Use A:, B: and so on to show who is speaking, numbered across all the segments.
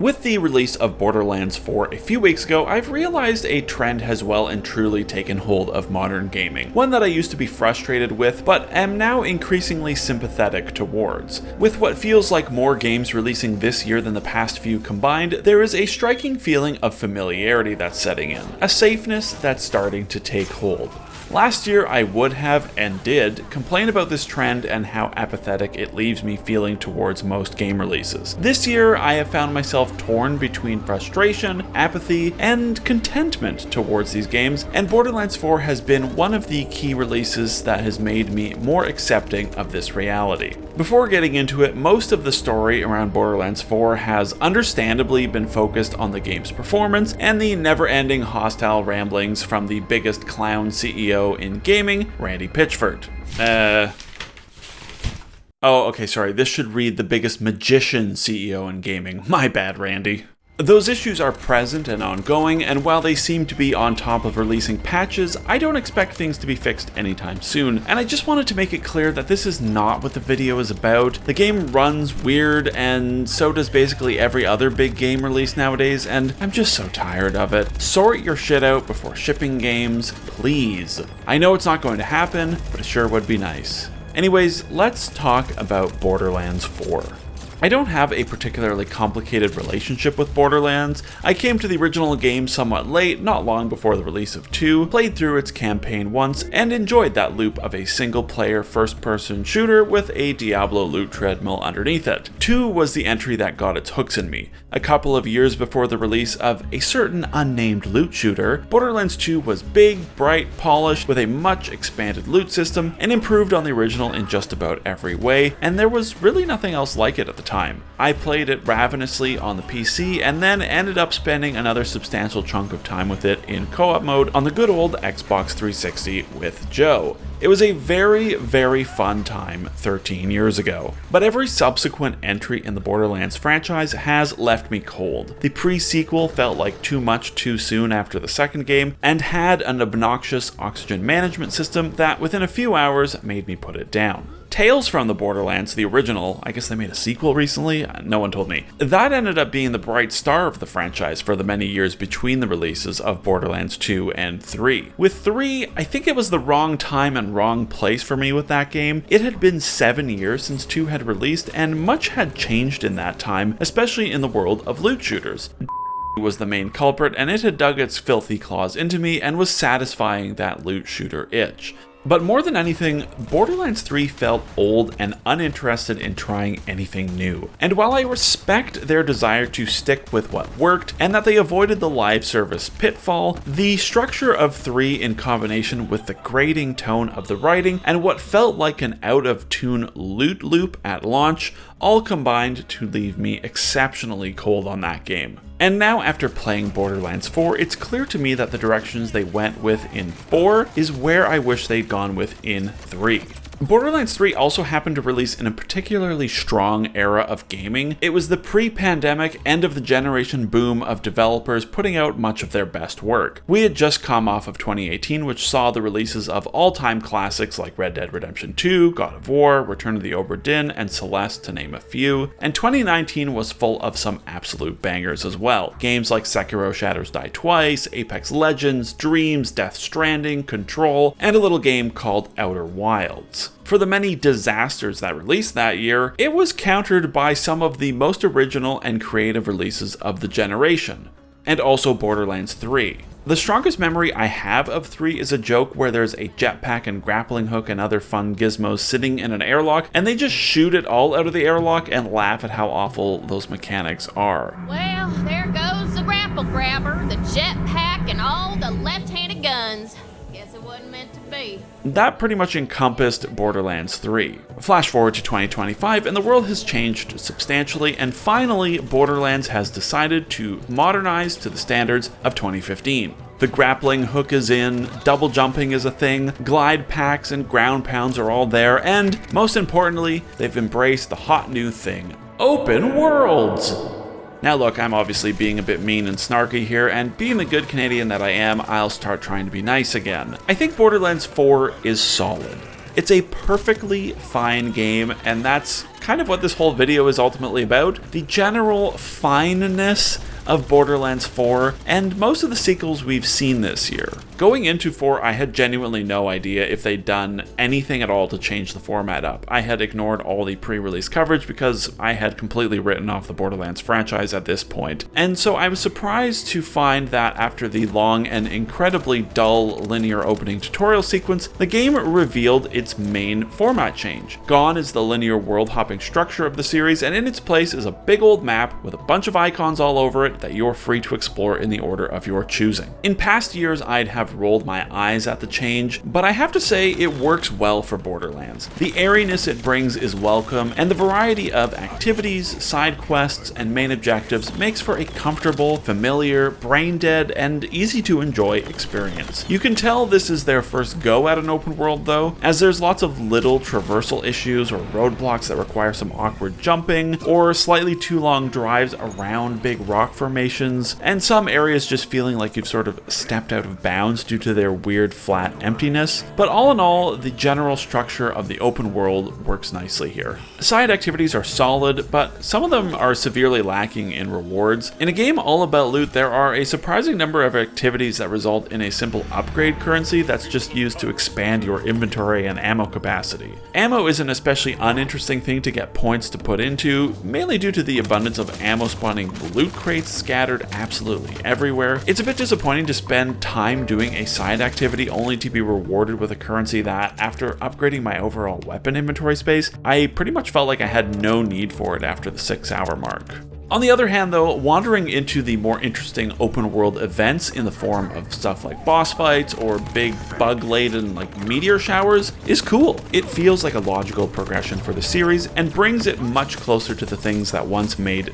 A: With the release of Borderlands 4 a few weeks ago, I've realized a trend has well and truly taken hold of modern gaming, one that I used to be frustrated with, but am now increasingly sympathetic towards. With what feels like more games releasing this year than the past few combined, there is a striking feeling of familiarity that's setting in, a safeness that's starting to take hold. Last year, I would have, and did, complain about this trend and how apathetic it leaves me feeling towards most game releases. This year, I have found myself torn between frustration, apathy, and contentment towards these games, and Borderlands 4 has been one of the key releases that has made me more accepting of this reality. Before getting into it, most of the story around Borderlands 4 has understandably been focused on the game's performance and the never-ending hostile ramblings from the biggest clown CEO in gaming, Randy Pitchford. Oh, okay, sorry, this should read the biggest magician CEO in gaming. My bad, Randy. Those issues are present and ongoing, and while they seem to be on top of releasing patches, I don't expect things to be fixed anytime soon, and I just wanted to make it clear that this is not what the video is about. The game runs weird, and so does basically every other big game release nowadays, and I'm just so tired of it. Sort your shit out before shipping games, please. I know it's not going to happen, but it sure would be nice. Anyways, let's talk about Borderlands 4. I don't have a particularly complicated relationship with Borderlands. I came to the original game somewhat late, not long before the release of 2, played through its campaign once, and enjoyed that loop of a single-player first-person shooter with a Diablo loot treadmill underneath it. 2 was the entry that got its hooks in me. A couple of years before the release of a certain unnamed loot shooter, Borderlands 2 was big, bright, polished, with a much expanded loot system, and improved on the original in just about every way, and there was really nothing else like it at the time. I played it ravenously on the PC and then ended up spending another substantial chunk of time with it in co-op mode on the good old Xbox 360 with Joe. It was a very, very fun time 13 years ago. But every subsequent entry in the Borderlands franchise has left me cold. The pre-sequel felt like too much too soon after the second game, and had an obnoxious oxygen management system that within a few hours made me put it down. Tales from the Borderlands, the original, I guess they made a sequel recently, no one told me, that ended up being the bright star of the franchise for the many years between the releases of Borderlands 2 and 3. With 3, I think it was the wrong time and wrong place for me with that game. It had been 7 years since 2 had released, and much had changed in that time, especially in the world of loot shooters. Was the main culprit, and it had dug its filthy claws into me and was satisfying that loot shooter itch. But more than anything, Borderlands 3 felt old and uninterested in trying anything new. And while I respect their desire to stick with what worked, and that they avoided the live service pitfall, the structure of 3 in combination with the grating tone of the writing and what felt like an out-of-tune loot loop at launch all combined to leave me exceptionally cold on that game. And now after playing Borderlands 4, it's clear to me that the directions they went with in 4 is where I wish they'd gone with in 3. Borderlands 3 also happened to release in a particularly strong era of gaming. It was the pre-pandemic, end-of-the-generation boom of developers putting out much of their best work. We had just come off of 2018, which saw the releases of all-time classics like Red Dead Redemption 2, God of War, Return of the Obra Dinn, and Celeste, to name a few. And 2019 was full of some absolute bangers as well. Games like Sekiro Shadows Die Twice, Apex Legends, Dreams, Death Stranding, Control, and a little game called Outer Wilds. For the many disasters that released that year, it was countered by some of the most original and creative releases of the generation, and also Borderlands 3. The strongest memory I have of 3 is a joke where there's a jetpack and grappling hook and other fun gizmos sitting in an airlock, and they just shoot it all out of the airlock and laugh at how awful those mechanics are.
B: Well, there goes the grapple grabber, the jetpack, and all the left-handed guns. Guess it wasn't meant to be.
A: That pretty much encompassed Borderlands 3. Flash forward to 2025 and the world has changed substantially, and finally Borderlands has decided to modernize to the standards of 2015. The grappling hook is in, double jumping is a thing, glide packs and ground pounds are all there, and most importantly, they've embraced the hot new thing, open worlds! Now look, I'm obviously being a bit mean and snarky here, and being the good Canadian that I am, I'll start trying to be nice again. I think Borderlands 4 is solid. It's a perfectly fine game, and that's kind of what this whole video is ultimately about. The general fineness of Borderlands 4 and most of the sequels we've seen this year. Going into 4, I had genuinely no idea if they'd done anything at all to change the format up. I had ignored all the pre-release coverage because I had completely written off the Borderlands franchise at this point. And so I was surprised to find that after the long and incredibly dull linear opening tutorial sequence, the game revealed its main format change. Gone is the linear world hopping structure of the series, and in its place is a big old map with a bunch of icons all over it that you're free to explore in the order of your choosing. In past years, I'd have rolled my eyes at the change, but I have to say it works well for Borderlands. The airiness it brings is welcome, and the variety of activities, side quests, and main objectives makes for a comfortable, familiar, brain-dead, and easy-to-enjoy experience. You can tell this is their first go at an open world though, as there's lots of little traversal issues or roadblocks that require some awkward jumping, or slightly too long drives around big rock formations, and some areas just feeling like you've sort of stepped out of bounds due to their weird flat emptiness. But all in all, the general structure of the open world works nicely here. Side activities are solid, but some of them are severely lacking in rewards. In a game all about loot, there are a surprising number of activities that result in a simple upgrade currency that's just used to expand your inventory and ammo capacity. Ammo is an especially uninteresting thing to get points to put into, mainly due to the abundance of ammo spawning loot crates scattered absolutely everywhere. It's a bit disappointing to spend time doing a side activity only to be rewarded with a currency that, after upgrading my overall weapon inventory space, I pretty much felt like I had no need for it after the 6-hour mark. On the other hand though, wandering into the more interesting open world events in the form of stuff like boss fights or big bug-laden like meteor showers is cool. It feels like a logical progression for the series and brings it much closer to the things that once made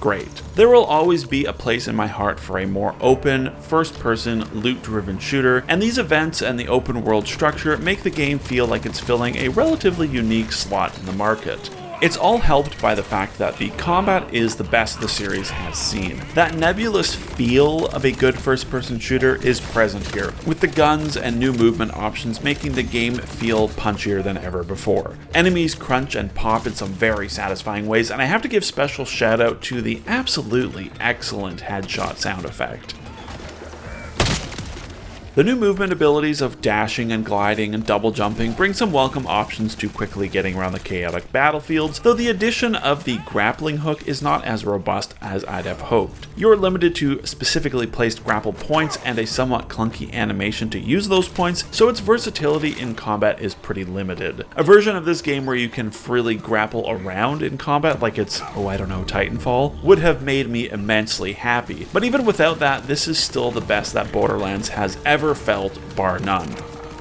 A: great. There will always be a place in my heart for a more open, first-person, loot-driven shooter, and these events and the open world structure make the game feel like it's filling a relatively unique slot in the market. It's all helped by the fact that the combat is the best the series has seen. That nebulous feel of a good first-person shooter is present here, with the guns and new movement options making the game feel punchier than ever before. Enemies crunch and pop in some very satisfying ways, and I have to give special shout out to the absolutely excellent headshot sound effect. The new movement abilities of dashing and gliding and double jumping bring some welcome options to quickly getting around the chaotic battlefields, though the addition of the grappling hook is not as robust as I'd have hoped. You're limited to specifically placed grapple points and a somewhat clunky animation to use those points, so its versatility in combat is pretty limited. A version of this game where you can freely grapple around in combat, like it's, Titanfall, would have made me immensely happy. But even without that, this is still the best that Borderlands has ever felt, bar none.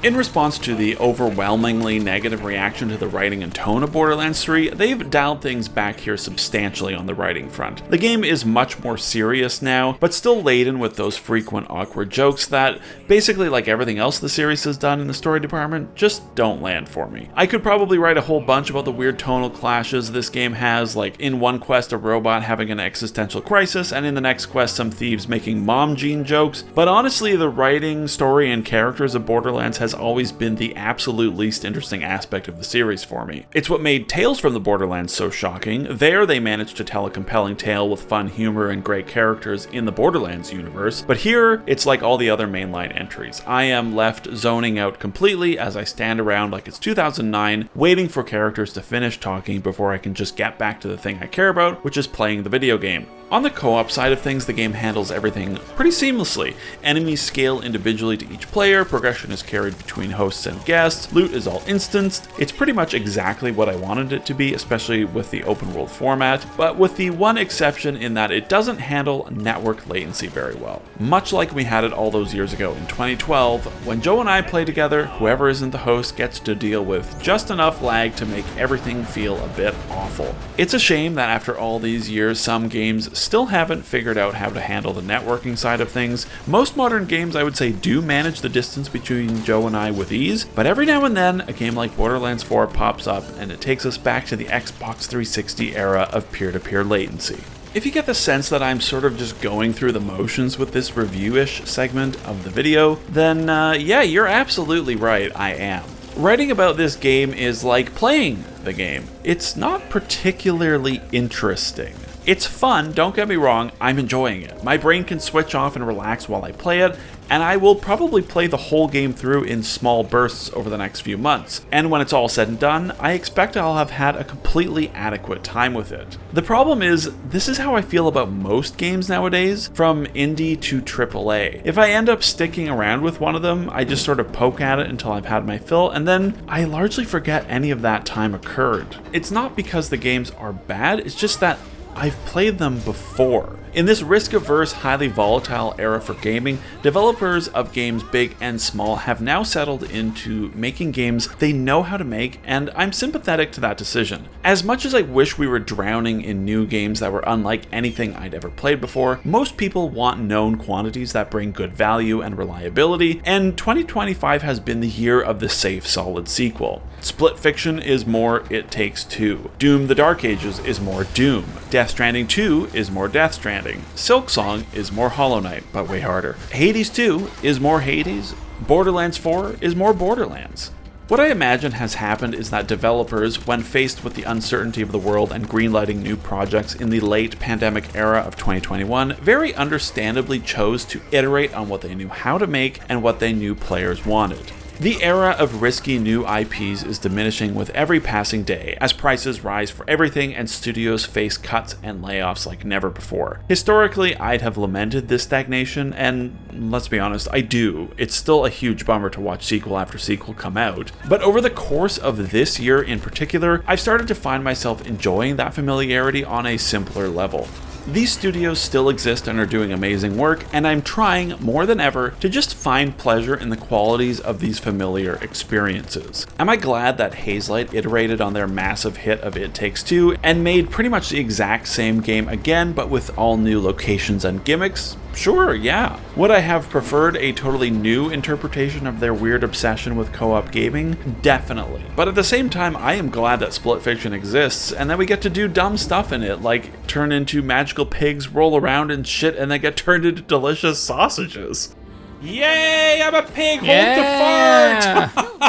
A: In response to the overwhelmingly negative reaction to the writing and tone of Borderlands 3, they've dialed things back here substantially on the writing front. The game is much more serious now, but still laden with those frequent awkward jokes that, basically like everything else the series has done in the story department, just don't land for me. I could probably write a whole bunch about the weird tonal clashes this game has, like in one quest a robot having an existential crisis, and in the next quest some thieves making mom gene jokes, but honestly the writing, story, and characters of Borderlands has always been the absolute least interesting aspect of the series for me. It's what made Tales from the Borderlands so shocking. There they managed to tell a compelling tale with fun humor and great characters in the Borderlands universe, but here it's like all the other mainline entries. I am left zoning out completely as I stand around like it's 2009, waiting for characters to finish talking before I can just get back to the thing I care about, which is playing the video game. On the co-op side of things, the game handles everything pretty seamlessly. Enemies scale individually to each player, progression is carried between hosts and guests, loot is all instanced. It's pretty much exactly what I wanted it to be, especially with the open world format, but with the one exception in that it doesn't handle network latency very well. Much like we had it all those years ago in 2012, when Joe and I play together, whoever isn't the host gets to deal with just enough lag to make everything feel a bit awful. It's a shame that after all these years, some games still haven't figured out how to handle the networking side of things. Most modern games, I would say, do manage the distance between Joe and I with ease, but every now and then a game like Borderlands 4 pops up and it takes us back to the Xbox 360 era of peer-to-peer latency. If you get the sense that I'm sort of just going through the motions with this review-ish segment of the video, then yeah, you're absolutely right, I am. Writing about this game is like playing the game. It's not particularly interesting. It's fun, don't get me wrong, I'm enjoying it. My brain can switch off and relax while I play it, and I will probably play the whole game through in small bursts over the next few months. And when it's all said and done, I expect I'll have had a completely adequate time with it. The problem is, this is how I feel about most games nowadays, from indie to AAA. If I end up sticking around with one of them, I just sort of poke at it until I've had my fill, and then I largely forget any of that time occurred. It's not because the games are bad, it's just that I've played them before. In this risk-averse, highly volatile era for gaming, developers of games big and small have now settled into making games they know how to make, and I'm sympathetic to that decision. As much as I wish we were drowning in new games that were unlike anything I'd ever played before, most people want known quantities that bring good value and reliability, and 2025 has been the year of the safe, solid sequel. Split Fiction is more It Takes Two. Doom: The Dark Ages is more Doom. Death Stranding 2 is more Death Stranding. Silksong is more Hollow Knight, but way harder. Hades 2 is more Hades. Borderlands 4 is more Borderlands. What I imagine has happened is that developers, when faced with the uncertainty of the world and greenlighting new projects in the late pandemic era of 2021, very understandably chose to iterate on what they knew how to make and what they knew players wanted. The era of risky new IPs is diminishing with every passing day, as prices rise for everything and studios face cuts and layoffs like never before. Historically, I'd have lamented this stagnation, and let's be honest, I do. It's still a huge bummer to watch sequel after sequel come out. But over the course of this year in particular, I've started to find myself enjoying that familiarity on a simpler level. These studios still exist and are doing amazing work, and I'm trying more than ever to just find pleasure in the qualities of these familiar experiences. Am I glad that Hazelight iterated on their massive hit of It Takes Two and made pretty much the exact same game again, but with all new locations and gimmicks? Sure, yeah. Would I have preferred a totally new interpretation of their weird obsession with co-op gaming? Definitely. But at the same time, I am glad that Split Fiction exists, and that we get to do dumb stuff in it, like turn into magical pigs, roll around and shit, and then get turned into delicious sausages. Yay, I'm a pig,
C: Yeah.
A: hold the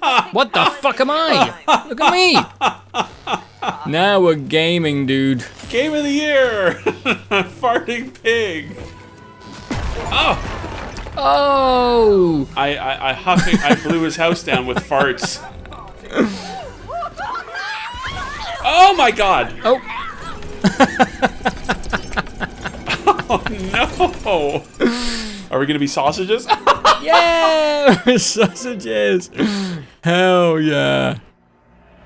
A: fart!
C: What the fuck am I? Look at me! Now we're gaming, dude.
A: Game of the year! Farting pig! Oh!
C: Oh!
A: I blew his house down with farts. Oh my god!
C: Oh!
A: Oh no! Are we gonna be sausages?
C: Yeah! Sausages! Hell yeah!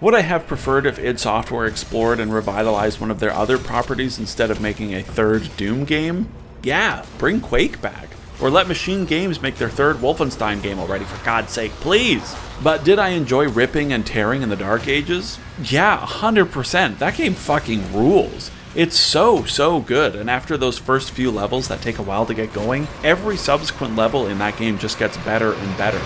A: Would I have preferred if id Software explored and revitalized one of their other properties instead of making a third Doom game? Yeah, bring Quake back. Or let Machine Games make their third Wolfenstein game already, for God's sake, please! But did I enjoy ripping and tearing in the Dark Ages? Yeah, 100%. That game fucking rules. It's so good, and after those first few levels that take a while to get going, every subsequent level in that game just gets better and better.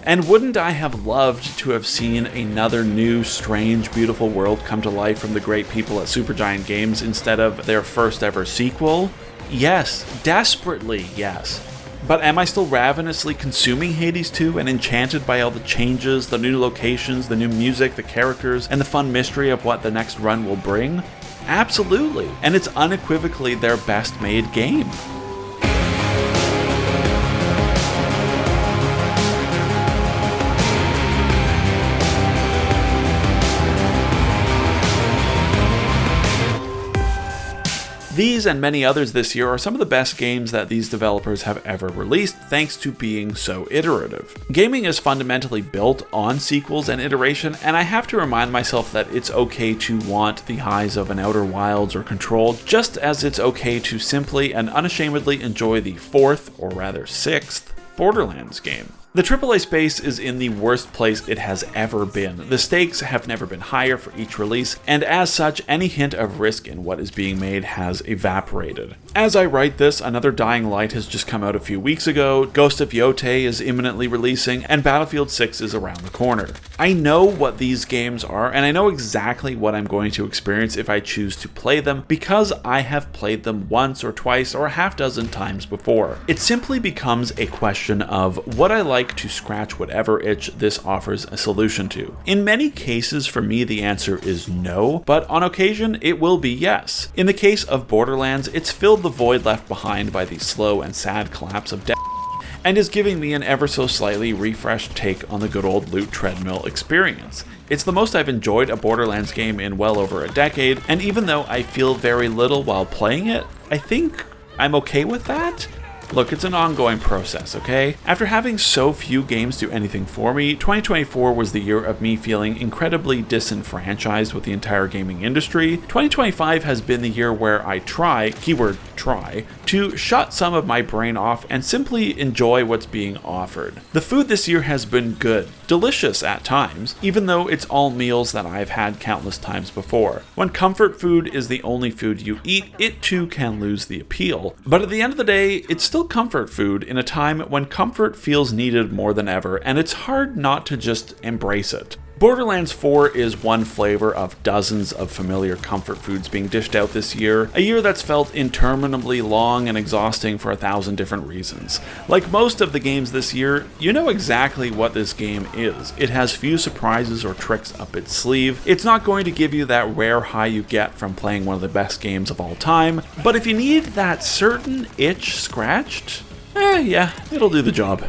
A: And wouldn't I have loved to have seen another new, strange, beautiful world come to life from the great people at Supergiant Games instead of their first ever sequel? Yes, desperately yes. But am I still ravenously consuming Hades 2 and enchanted by all the changes, the new locations, the new music, the characters, and the fun mystery of what the next run will bring? Absolutely, and it's unequivocally their best made game. These and many others this year are some of the best games that these developers have ever released, thanks to being so iterative. Gaming is fundamentally built on sequels and iteration, and I have to remind myself that it's okay to want the highs of an Outer Wilds or Control, just as it's okay to simply and unashamedly enjoy the fourth, or rather sixth, Borderlands game. The AAA space is in the worst place it has ever been. The stakes have never been higher for each release, and as such, any hint of risk in what is being made has evaporated. As I write this, another Dying Light has just come out a few weeks ago, Ghost of Yotei is imminently releasing, and Battlefield 6 is around the corner. I know what these games are, and I know exactly what I'm going to experience if I choose to play them, because I have played them once or twice or a half dozen times before. It simply becomes a question of what I like to scratch whatever itch this offers a solution to. In many cases, for me, the answer is no, but on occasion, it will be yes. In the case of Borderlands, it's filled the void left behind by the slow and sad collapse of death, and is giving me an ever so slightly refreshed take on the good old loot treadmill experience. It's the most I've enjoyed a Borderlands game in well over a decade, and even though I feel very little while playing it, I think I'm okay with that. Look, it's an ongoing process, okay? After having so few games do anything for me, 2024 was the year of me feeling incredibly disenfranchised with the entire gaming industry. 2025 has been the year where I try, keyword try, to shut some of my brain off and simply enjoy what's being offered. The food this year has been good, delicious at times, even though it's all meals that I've had countless times before. When comfort food is the only food you eat, it too can lose the appeal. But at the end of the day, it's still comfort food in a time when comfort feels needed more than ever, and it's hard not to just embrace it. Borderlands 4 is one flavor of dozens of familiar comfort foods being dished out this year, a year that's felt interminably long and exhausting for 1,000 different reasons. Like most of the games this year, you know exactly what this game is. It has few surprises or tricks up its sleeve. It's not going to give you that rare high you get from playing one of the best games of all time, but if you need that certain itch scratched, yeah, it'll do the job.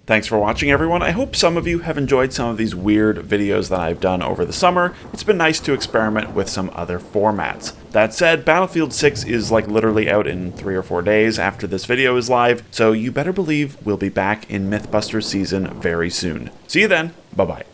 A: Thanks for watching, everyone. I hope some of you have enjoyed some of these weird videos that I've done over the summer. It's been nice to experiment with some other formats. That said, Battlefield 6 is like literally out in 3 or 4 days after this video is live, so you better believe we'll be back in Mythbusters season very soon. See you then. Bye-bye.